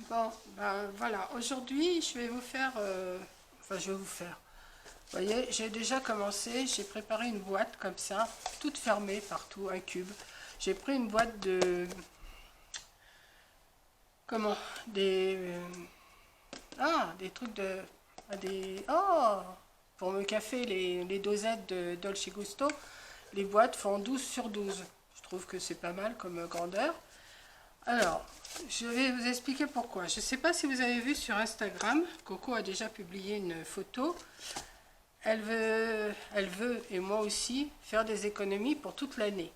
Bon, ben voilà, aujourd'hui je vais vous faire, vous voyez, j'ai déjà commencé, j'ai préparé une boîte comme ça, toute fermée partout, un cube. J'ai pris une boîte de, comment, des trucs de, pour me café, les dosettes de Dolce Gusto, les boîtes font 12 sur 12. Je trouve que c'est pas mal comme grandeur. Alors, je vais vous expliquer pourquoi. Je ne sais pas si vous avez vu sur Instagram, Coco a déjà publié une photo. Elle veut, et moi aussi, faire des économies pour toute l'année.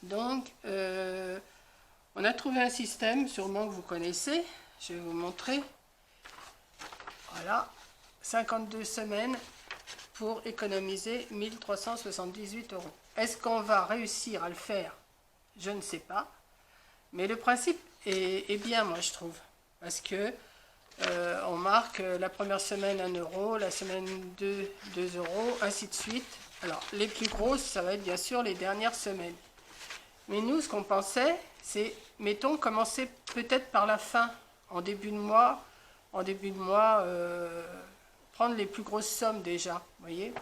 Donc, on a trouvé un système, sûrement que vous connaissez. Je vais vous montrer. Voilà, 52 semaines pour économiser 1378 €. Est-ce qu'on va réussir à le faire? Je ne sais pas. Mais le principe est bien, moi, je trouve. Parce que on marque la première semaine 1 €, la semaine 2, 2 €, ainsi de suite. Alors, les plus grosses, ça va être bien sûr les dernières semaines. Mais nous, ce qu'on pensait, c'est, mettons, commencer peut-être par la fin, en début de mois, prendre les plus grosses sommes déjà, vous voyez.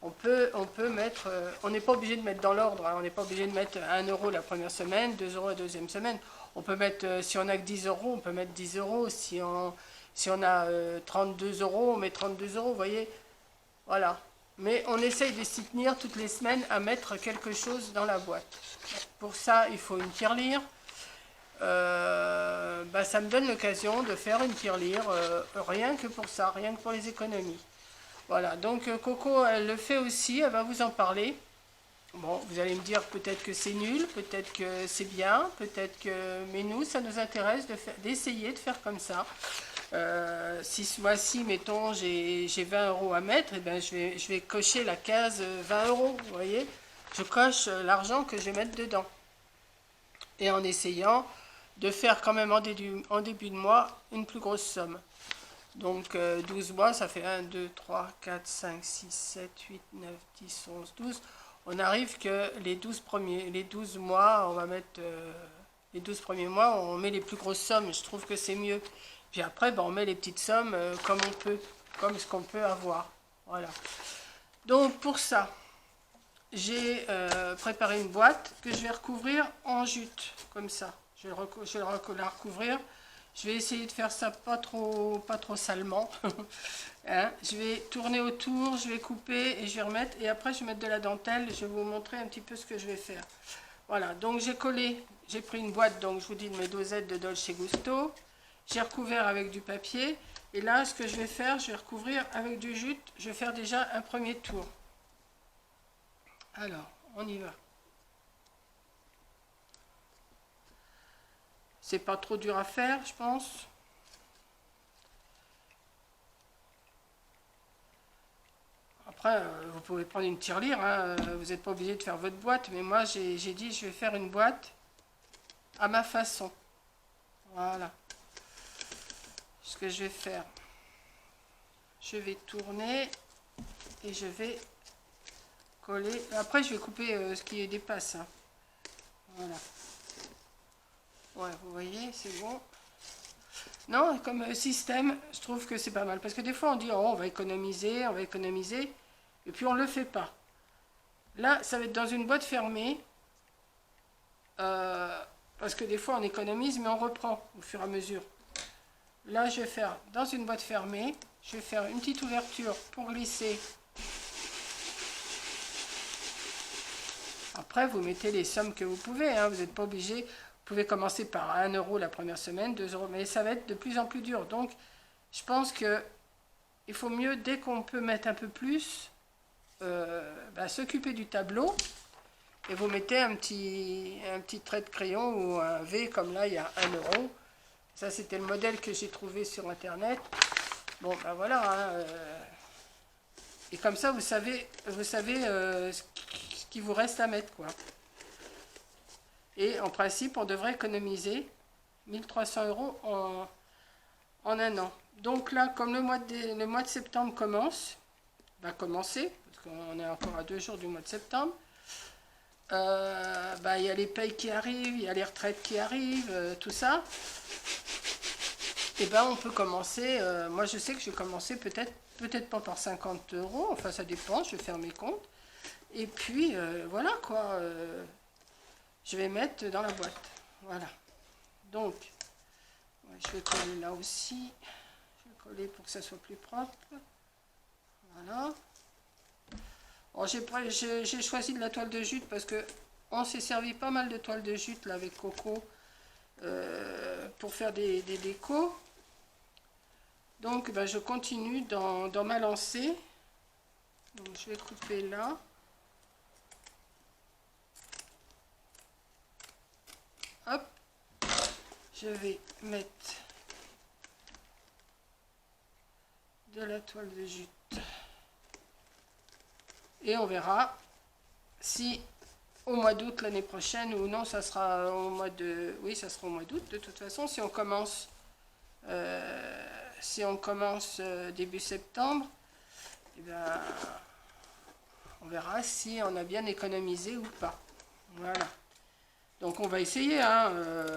On peut mettre, on n'est pas obligé de mettre dans l'ordre, hein, on n'est pas obligé de mettre 1 € la première semaine, 2 € la deuxième semaine. On peut mettre, si on a que 10 €, on peut mettre 10 €. Si on a 32 €, on met 32 €, vous voyez. Voilà. Mais on essaye de s'y tenir toutes les semaines à mettre quelque chose dans la boîte. Pour ça, il faut une tirelire. Ça me donne l'occasion de faire une tirelire, rien que pour ça, rien que pour les économies. Voilà, donc Coco, elle le fait aussi, elle va vous en parler. Bon, vous allez me dire peut-être que c'est nul, peut-être que c'est bien, peut-être que... Mais nous, ça nous intéresse d'essayer de faire comme ça. Si ce mois-ci, mettons, j'ai 20 € à mettre, et ben je vais cocher la case 20 €, vous voyez. Je coche l'argent que je vais mettre dedans. Et en essayant de faire quand même en début de mois une plus grosse somme. Donc 12 mois, ça fait 1, 2, 3, 4, 5, 6, 7, 8, 9, 10, 11, 12. On arrive que les 12 mois, on va mettre les 12 premiers mois, on met les plus grosses sommes. Je trouve que c'est mieux. Puis après, on met les petites sommes comme on peut, comme ce qu'on peut avoir. Voilà. Donc pour ça, j'ai préparé une boîte que je vais recouvrir en jute, comme ça. Je vais la recouvrir. Je vais essayer de faire ça pas trop salement. Hein, je vais tourner autour, je vais couper et je vais remettre. Et après, je vais mettre de la dentelle. Je vais vous montrer un petit peu ce que je vais faire. Voilà, donc j'ai collé, j'ai pris une boîte, donc je vous dis de mes dosettes de Dolce Gusto. J'ai recouvert avec du papier. Et là, ce que je vais faire, je vais recouvrir avec du jute. Je vais faire déjà un premier tour. Alors, on y va. C'est pas trop dur à faire, je pense. Après, vous pouvez prendre une tirelire, hein, vous n'êtes pas obligé de faire votre boîte, mais moi j'ai dit je vais faire une boîte à ma façon. Voilà. Ce que je vais faire, je vais tourner et je vais coller. Après, je vais couper ce qui dépasse. Hein. Voilà. Ouais, vous voyez, c'est bon. Non, comme système, je trouve que c'est pas mal. Parce que des fois, on dit, oh, on va économiser, et puis on ne le fait pas. Là, ça va être dans une boîte fermée, parce que des fois, on économise, mais on reprend au fur et à mesure. Là, je vais faire dans une boîte fermée, je vais faire une petite ouverture pour glisser. Après, vous mettez les sommes que vous pouvez, hein, vous n'êtes pas obligé. Vous pouvez commencer par 1 € la première semaine, 2 €, mais ça va être de plus en plus dur. Donc, je pense que il faut mieux, dès qu'on peut mettre un peu plus, s'occuper du tableau. Et vous mettez un petit trait de crayon ou un V, comme là, il y a 1 €. Ça, c'était le modèle que j'ai trouvé sur Internet. Bon, ben voilà. Hein, et comme ça, vous savez ce qu'il vous reste à mettre, quoi. Et en principe, on devrait économiser 1300 € en un an. Donc là, comme le mois de septembre va commencer, parce qu'on est encore à 2 jours du mois de septembre, il y a les payes qui arrivent, il y a les retraites qui arrivent, tout ça. et ben on peut commencer, moi je sais que je vais commencer peut-être pas par 50 euros, enfin ça dépend, je vais faire mes comptes. Et puis voilà quoi, je vais mettre dans la boîte. Voilà. Donc, ouais, je vais coller là aussi. Je vais coller pour que ça soit plus propre. Voilà. Bon, j'ai choisi de la toile de jute parce que on s'est servi pas mal de toile de jute là avec Coco pour faire des décos. Donc ben, je continue dans ma lancée. Donc, je vais couper là. Hop, je vais mettre de la toile de jute. Et on verra si au mois d'août l'année prochaine ou non, ça sera au mois de... Oui, ça sera au mois d'août de toute façon. Si on commence, début septembre, eh ben, on verra si on a bien économisé ou pas. Voilà. Donc on va essayer, hein.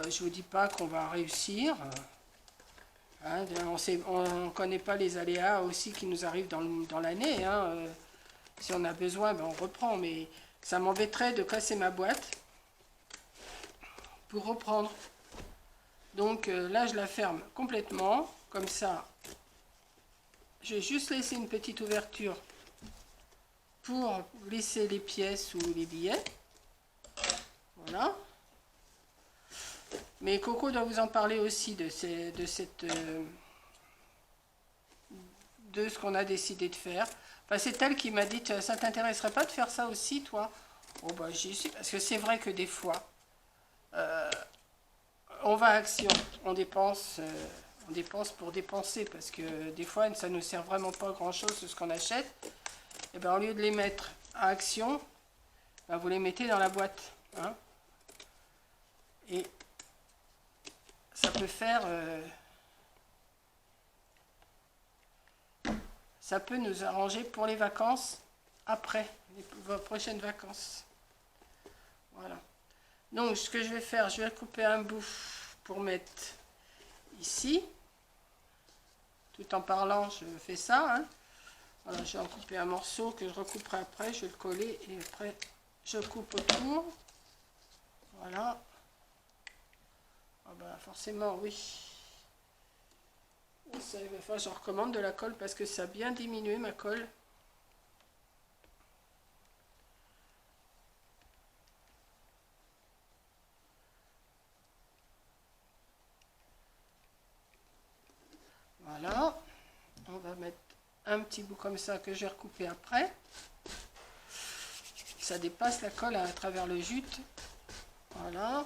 Je vous dis pas qu'on va réussir. Hein, on ne connaît pas les aléas aussi qui nous arrivent dans l'année. Hein. Si on a besoin, ben on reprend. Mais ça m'embêterait de casser ma boîte pour reprendre. Donc là, je la ferme complètement. Comme ça, je vais juste laisser une petite ouverture pour glisser les pièces ou les billets. Voilà. Mais Coco doit vous en parler aussi de ce qu'on a décidé de faire. Enfin, c'est elle qui m'a dit, ça t'intéresserait pas de faire ça aussi, toi? Oh bah j'y suis, parce que c'est vrai que des fois, on va à Action, on dépense pour dépenser, parce que des fois, ça ne nous sert vraiment pas à grand-chose ce qu'on achète. Et bien, au lieu de les mettre à Action, ben, vous les mettez dans la boîte. Hein, et ça peut faire... ça peut nous arranger pour les vacances après, les prochaines vacances. Voilà. Donc, ce que je vais faire, je vais couper un bout pour mettre ici. Tout en parlant, je fais ça. Hein. Voilà, je vais en couper un morceau que je recouperai après. Je vais le coller et après, je coupe autour. Voilà. Ah ben, forcément, oui. Ça, il va falloir que je recommande de la colle parce que ça a bien diminué ma colle. Voilà. On va mettre un petit bout comme ça que je vais recouper après. Ça dépasse la colle à travers le jute. Voilà.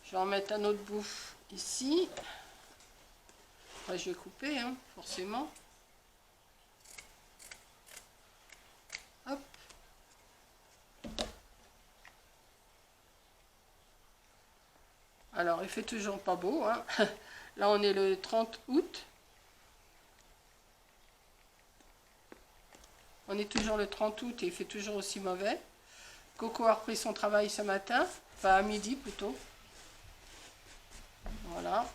Je vais en mettre un autre bout ici. Après, je vais couper, hein, forcément. Hop. Alors, il fait toujours pas beau. Hein. Là, on est le 30 août. On est toujours le 30 août et il fait toujours aussi mauvais. Coco a repris son travail ce matin. Enfin, à midi plutôt. Voilà.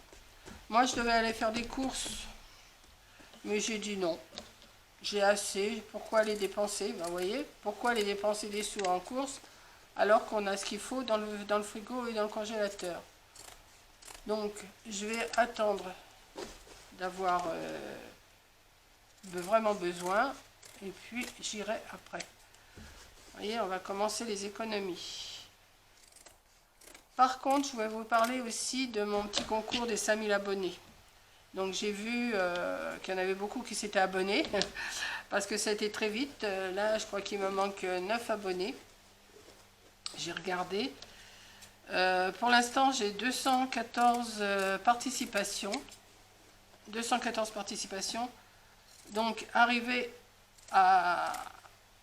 Moi, je devais aller faire des courses. Mais j'ai dit non. J'ai assez. Pourquoi les dépenser? Ben, vous voyez, pourquoi les dépenser des sous en course alors qu'on a ce qu'il faut dans le frigo et dans le congélateur? Donc, je vais attendre d'avoir vraiment besoin. Et puis, j'irai après. Vous voyez, on va commencer les économies. Par contre, je vais vous parler aussi de mon petit concours des 5000 abonnés. Donc j'ai vu qu'il y en avait beaucoup qui s'étaient abonnés, parce que ça a été très vite. Là, je crois qu'il me manque 9 abonnés. J'ai regardé. Pour l'instant, j'ai 214 participations. 214 participations. Donc, arrivé à...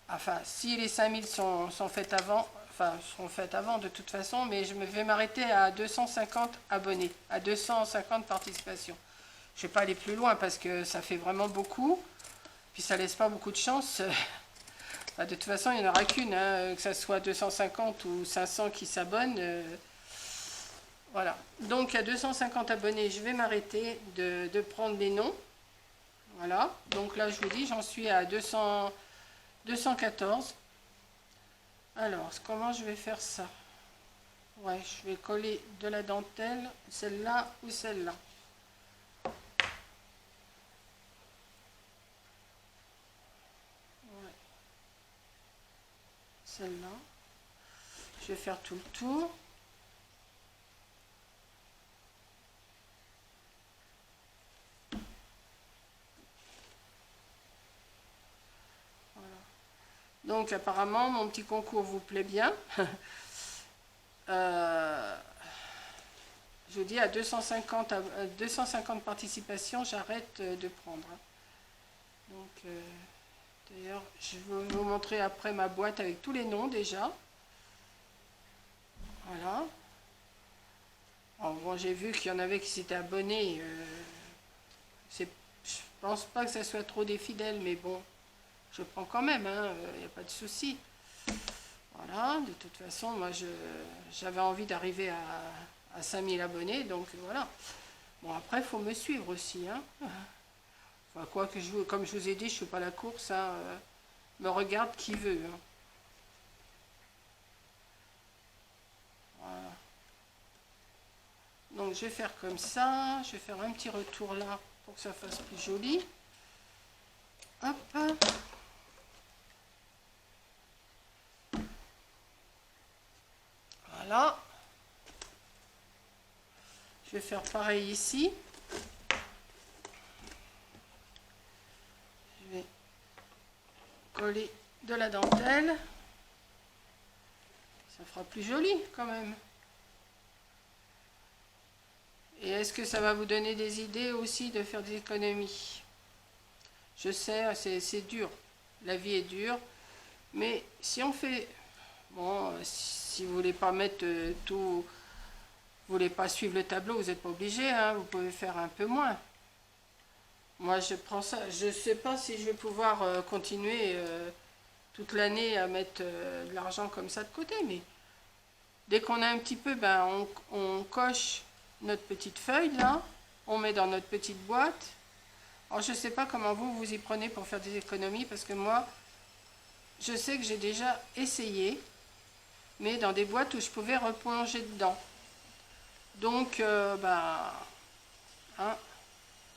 Enfin, si les 5000 sont faites avant... Enfin, seront faites avant de toute façon, mais je vais m'arrêter à 250 abonnés, à 250 participations. Je ne vais pas aller plus loin parce que ça fait vraiment beaucoup. Puis ça laisse pas beaucoup de chance. Enfin, de toute façon, il n'y en aura qu'une, hein, que ce soit 250 ou 500 qui s'abonnent. Voilà, donc à 250 abonnés, je vais m'arrêter de prendre les noms. Voilà, donc là je vous dis, j'en suis à 214. Alors, comment je vais faire ça? Ouais, je vais coller de la dentelle, celle-là ou celle-là. Ouais. Celle-là. Je vais faire tout le tour. Donc apparemment mon petit concours vous plaît bien. Je vous dis à 250 participations, j'arrête de prendre. Donc d'ailleurs je vais vous montrer après ma boîte avec tous les noms déjà. Voilà. Alors, bon, j'ai vu qu'il y en avait qui s'étaient abonnés. Je pense pas que ça soit trop des fidèles, mais bon, je prends quand même, il n'y a pas de souci. Voilà, de toute façon, moi j'avais envie d'arriver à 5000 abonnés, donc voilà. Bon, après, il faut me suivre aussi. Hein. Enfin, quoi que comme je vous ai dit, je ne fais pas la course, hein, me regarde qui veut. Hein. Voilà. Donc je vais faire comme ça, je vais faire un petit retour là pour que ça fasse plus joli. Hop. Voilà. Je vais faire pareil ici. Je vais coller de la dentelle. Ça fera plus joli quand même. Et est-ce que ça va vous donner des idées aussi de faire des économies? Je sais, c'est dur. La vie est dure. Mais si on fait... Bon, si vous voulez pas mettre tout... Vous voulez pas suivre le tableau, vous n'êtes pas obligé. Hein, vous pouvez faire un peu moins. Moi, je prends ça. Je ne sais pas si je vais pouvoir continuer toute l'année à mettre de l'argent comme ça de côté. Mais dès qu'on a un petit peu, ben, on coche notre petite feuille là. On met dans notre petite boîte. Alors, je ne sais pas comment vous y prenez pour faire des économies. Parce que moi, je sais que j'ai déjà essayé. Mais dans des boîtes où je pouvais replonger dedans. Donc, bah... Hein,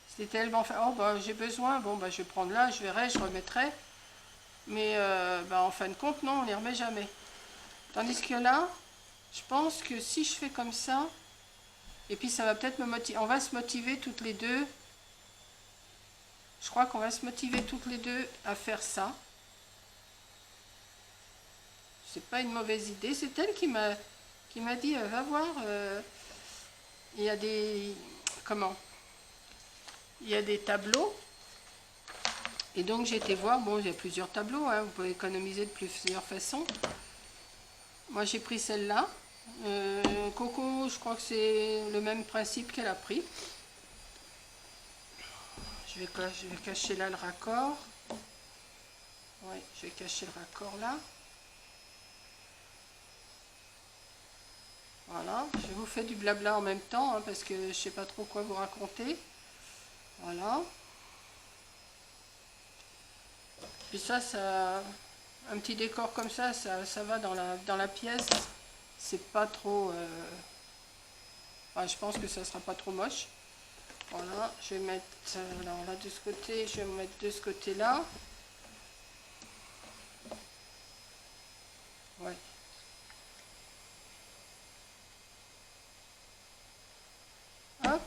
c'était tellement fait. Oh, bah, j'ai besoin. Bon, bah, je vais prendre là, je verrai, je remettrai. Mais bah, en fin de compte, non, on ne les remet jamais. Tandis que là, je pense que si je fais comme ça, et puis ça va peut-être me motiver. On va se motiver toutes les deux. Je crois qu'on va se motiver toutes les deux à faire ça. C'est pas une mauvaise idée. C'est elle qui m'a dit, va voir, il y a des... Comment? Il y a des tableaux. Et donc j'ai été voir, bon, il y a plusieurs tableaux, hein, vous pouvez économiser de plusieurs façons. Moi j'ai pris celle-là. Coco, je crois que c'est le même principe qu'elle a pris. Je vais cacher là le raccord. Oui, je vais cacher le raccord là. Voilà, je vous fais du blabla en même temps, hein, parce que je ne sais pas trop quoi vous raconter. Voilà. Puis ça, un petit décor comme ça, ça va dans la pièce. C'est pas trop... Enfin, je pense que ça sera pas trop moche. Voilà, je vais mettre... Alors là, de ce côté, je vais me mettre de ce côté-là. Ouais. Hop.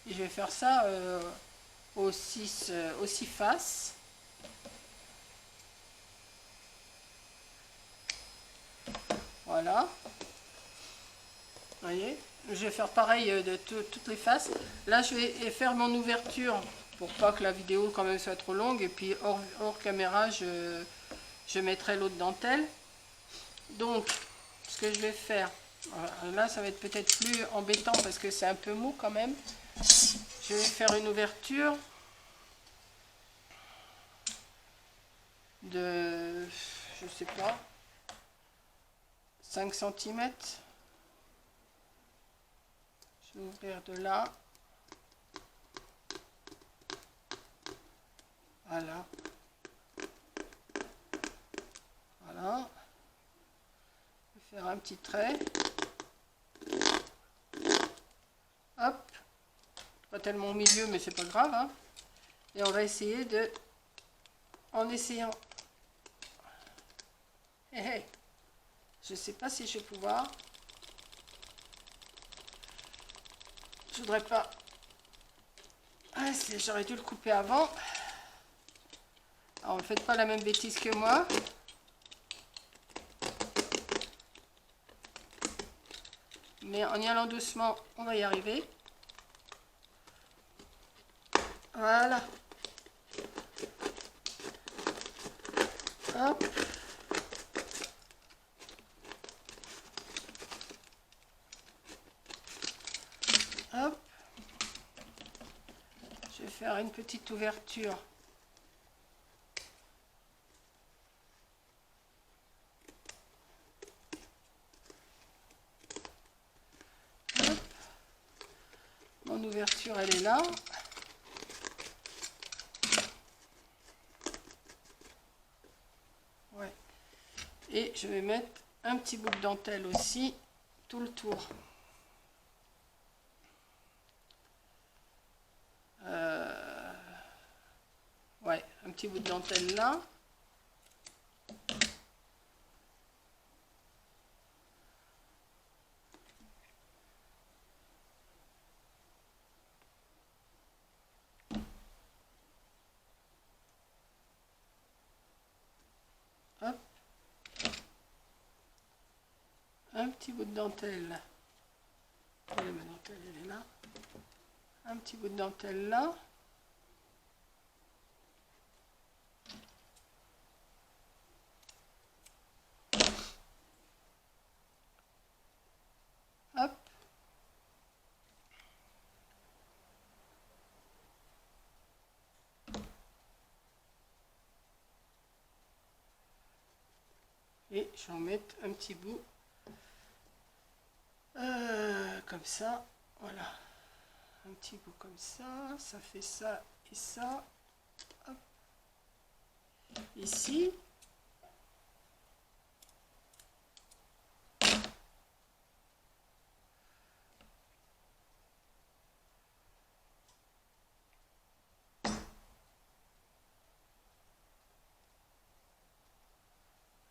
Et je vais faire ça aux 6 faces. Voilà. Vous voyez, je vais faire pareil de toutes les faces. Là, je vais faire mon ouverture pour pas que la vidéo quand même soit trop longue. Et puis hors caméra, je mettrai l'autre dentelle. Donc, ce que je vais faire, là, ça va être peut-être plus embêtant parce que c'est un peu mou quand même. Je vais faire une ouverture de, je sais pas, 5 cm. Je vais ouvrir de là. Voilà. Voilà. Je vais faire un petit trait. Hop. Pas tellement au milieu, mais c'est pas grave. Hein. Et on va essayer de... En essayant... Hey, hey. Je sais pas si je vais pouvoir. Je voudrais pas... Ah, j'aurais dû le couper avant. Alors, ne faites pas la même bêtise que moi. Mais en y allant doucement, on va y arriver. Voilà. Hop. Hop. Je vais faire une petite ouverture. Hop. Mon ouverture, elle est là. Ouais. Et je vais mettre un petit bout de dentelle aussi, tout le tour. Ouais, un petit bout de dentelle là. Hop. Un petit bout de dentelle. Ma dentelle, elle est là. Un petit bout de dentelle là. Hop. Et je vais en mettre un petit bout. Comme ça. Voilà. Un petit bout comme ça. Ça fait ça et ça. Hop. Ici.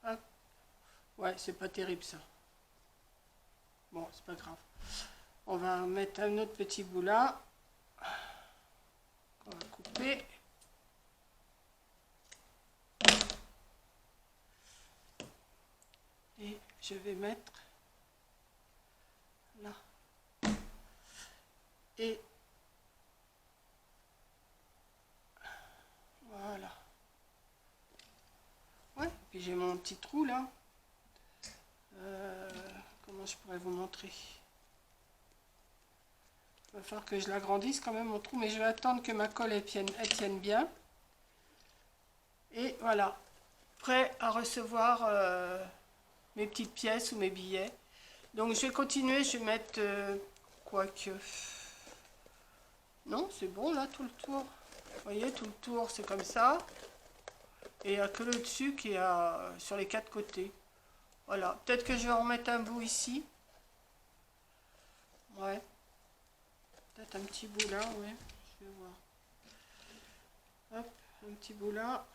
Hop. Ouais, c'est pas terrible ça. Bon, c'est pas grave. On va mettre un autre petit bout là. On va couper. Et je vais mettre là. Et voilà. Ouais, puis j'ai mon petit trou là. Comment je pourrais vous montrer? Il va falloir que je l'agrandisse quand même mon trou, mais je vais attendre que ma colle elle tienne bien. Et voilà, prêt à recevoir mes petites pièces ou mes billets. Donc je vais continuer, je vais mettre quoique... Non, c'est bon là, tout le tour. Vous voyez, tout le tour, c'est comme ça. Et il n'y a que le dessus qui est sur les 4 côtés. Voilà, peut-être que je vais en remettre un bout ici. Ouais. Peut-être un petit bout là, ouais. Je vais voir. Hop, un petit bout là.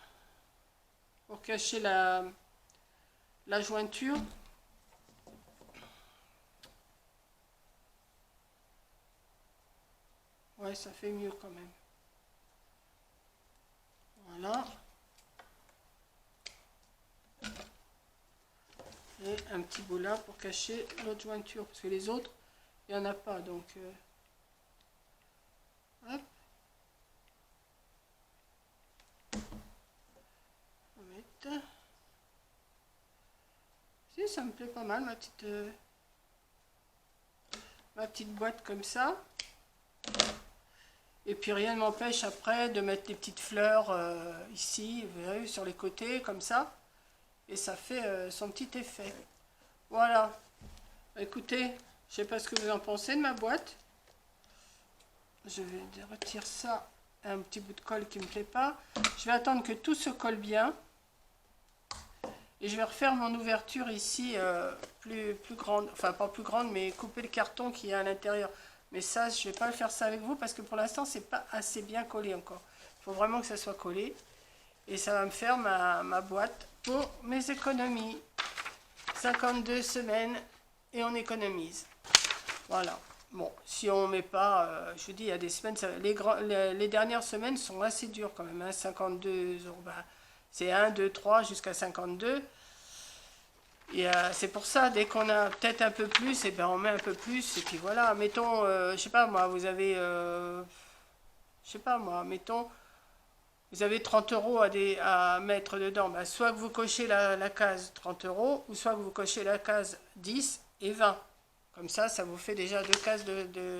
Pour cacher la jointure. Ouais, ça fait mieux quand même. Voilà. Et un petit bout là pour cacher l'autre jointure. Parce que les autres, il n'y en a pas. Donc, hop. On va mettre. Si, ça me plaît pas mal, ma petite boîte comme ça. Et puis rien ne m'empêche après de mettre des petites fleurs ici, vous voyez, sur les côtés, comme ça. Et ça fait son petit effet. Voilà. Écoutez, je sais pas ce que vous en pensez de ma boîte. Je vais retirer ça, un petit bout de colle qui me plaît pas. Je vais attendre que tout se colle bien. Et je vais refaire mon ouverture ici plus grande. Enfin, pas plus grande, mais couper le carton qui est à l'intérieur. Mais ça, je vais pas faire ça avec vous parce que pour l'instant, c'est pas assez bien collé encore. Il faut vraiment que ça soit collé. Et ça va me faire ma boîte pour mes économies. 52 semaines et on économise. Voilà. Bon, si on met pas, je vous dis, il y a des semaines, les dernières semaines sont assez dures quand même. Hein, 52 euros, bah, c'est 1, 2, 3 jusqu'à 52. Et c'est pour ça, dès qu'on a peut-être un peu plus, et ben on met un peu plus. Et puis voilà, mettons, je sais pas moi, vous avez, je sais pas moi, mettons, vous avez 30 euros à mettre dedans. Ben, soit que vous cochez la case 30 euros, ou soit que vous cochez la case 10 et 20. Comme ça vous fait déjà 2 cases de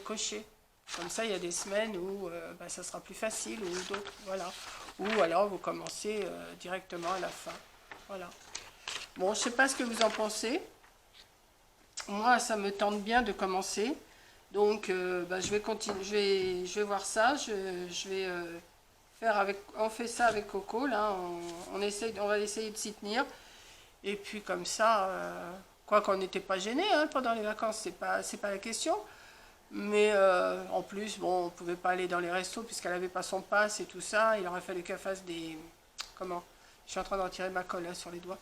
cocher. Comme ça, il y a des semaines où ben, ça sera plus facile, ou d'autres, voilà. Ou alors vous commencez directement à la fin. Voilà. Bon, je sais pas ce que vous en pensez. Moi, ça me tente bien de commencer. Donc, bah, je vais continuer. Je vais voir ça. Je vais faire avec. On fait ça avec Coco. Là, on va essayer de s'y tenir. Et puis comme ça, quoi qu'on n'était pas gêné hein, pendant les vacances, c'est pas la question. Mais en plus, bon, on pouvait pas aller dans les restos puisqu'elle avait pas son pass et tout ça. Il aurait fallu qu'elle fasse des. Comment? Je suis en train d'en tirer ma colle hein, sur les doigts.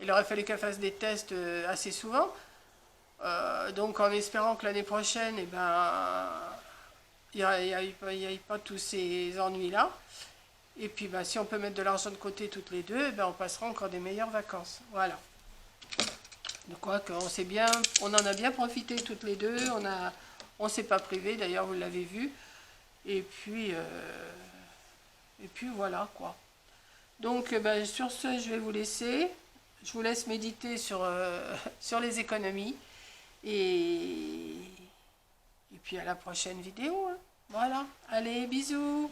Il aurait fallu qu'elle fasse des tests assez souvent. Donc en espérant que l'année prochaine, eh ben, il n'y ait pas tous ces ennuis-là. Et puis bah, si on peut mettre de l'argent de côté toutes les deux, eh ben, on passera encore des meilleures vacances. Voilà. De quoi qu'on s'est bien, on en a bien profité toutes les deux. On s'est pas privé, d'ailleurs vous l'avez vu. Et puis voilà quoi. Donc ben, sur ce, je vais vous laisser. Je vous laisse méditer sur, sur les économies. Et puis à la prochaine vidéo. Hein. Voilà. Allez, bisous.